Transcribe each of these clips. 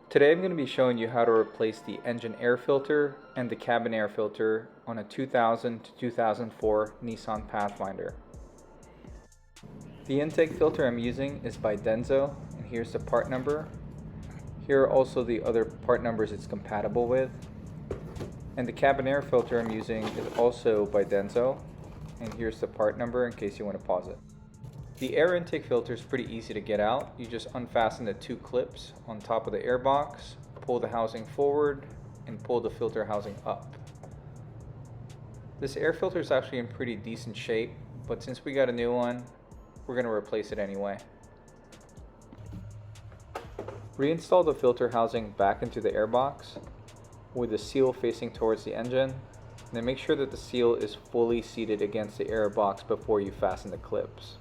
Today I'm going to be showing you how to replace the engine air filter and the cabin air filter on a 2000 to 2004 Nissan Pathfinder. The intake filter I'm using is by Denso, and here's the part number. Here are also the other part numbers it's compatible with. And the cabin air filter I'm using is also by Denso, and here's the part number in case you want to pause it. The air intake filter is pretty easy to get out. You just unfasten the two clips on top of the air box, pull the housing forward, and pull the filter housing up. This air filter is actually in pretty decent shape, but since we got a new one, we're going to replace it anyway. Reinstall the filter housing back into the air box with the seal facing towards the engine, and then make sure that the seal is fully seated against the air box before you fasten the clips.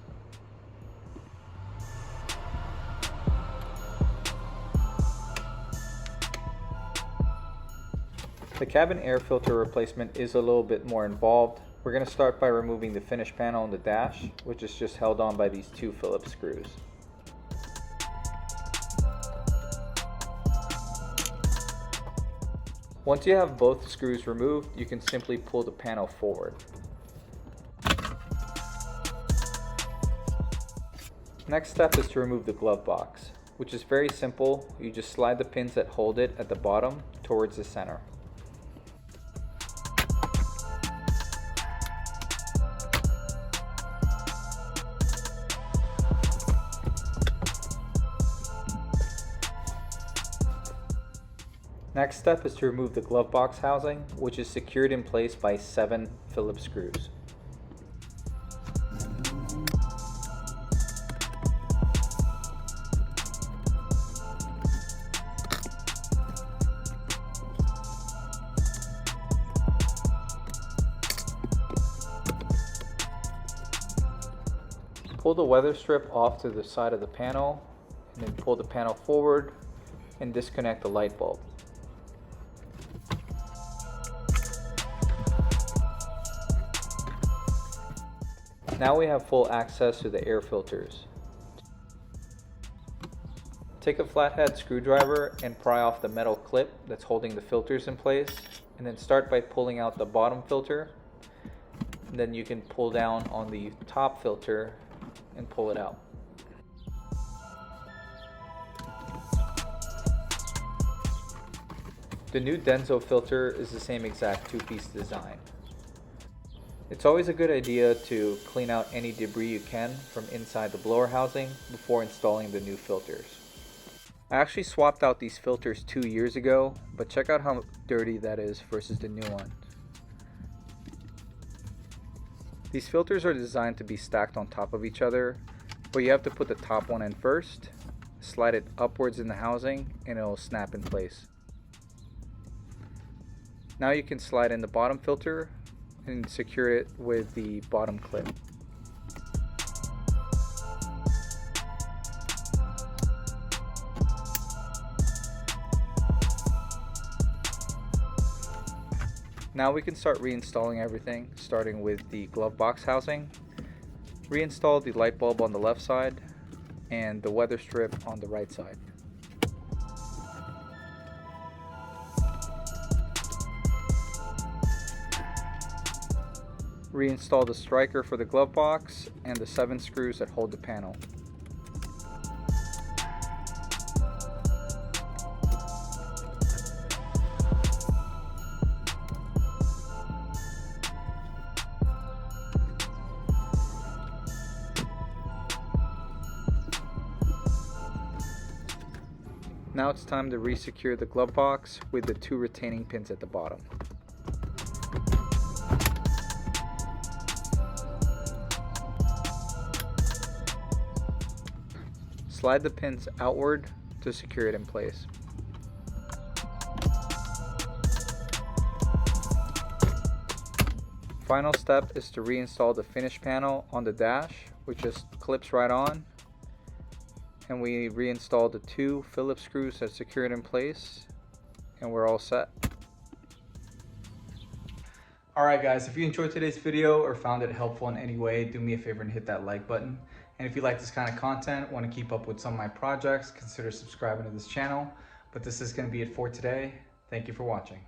The cabin air filter replacement is a little bit more involved. We're going to start by removing the finish panel on the dash, which is just held on by these two Phillips screws. Once you have both screws removed, you can simply pull the panel forward. Next step is to remove the glove box, which is very simple. You just slide the pins that hold it at the bottom towards the center. Next step is to remove the glove box housing, which is secured in place by 7 Phillips screws. Pull the weather strip off to the side of the panel, and then pull the panel forward and disconnect the light bulb. Now we have full access to the air filters. Take a flathead screwdriver and pry off the metal clip that's holding the filters in place, and then start by pulling out the bottom filter. And then you can pull down on the top filter and pull it out. The new Denso filter is the same exact two-piece design. It's always a good idea to clean out any debris you can from inside the blower housing before installing the new filters. I actually swapped out these filters 2 years ago, but check out how dirty that is versus the new one. These filters are designed to be stacked on top of each other, but you have to put the top one in first, slide it upwards in the housing, and it will snap in place. Now you can slide in the bottom filter and secure it with the bottom clip. Now we can start reinstalling everything, starting with the glove box housing. Reinstall the light bulb on the left side and the weather strip on the right side. Reinstall the striker for the glove box and the 7 screws that hold the panel. Now it's time to re-secure the glove box with the 2 retaining pins at the bottom. Slide the pins outward to secure it in place. Final step is to reinstall the finish panel on the dash, which just clips right on. And we reinstall the 2 Phillips screws that secure it in place, and we're all set. Alright guys, if you enjoyed today's video or found it helpful in any way, do me a favor and hit that like button. And if you like this kind of content, want to keep up with some of my projects, consider subscribing to this channel. But this is going to be it for today. Thank you for watching.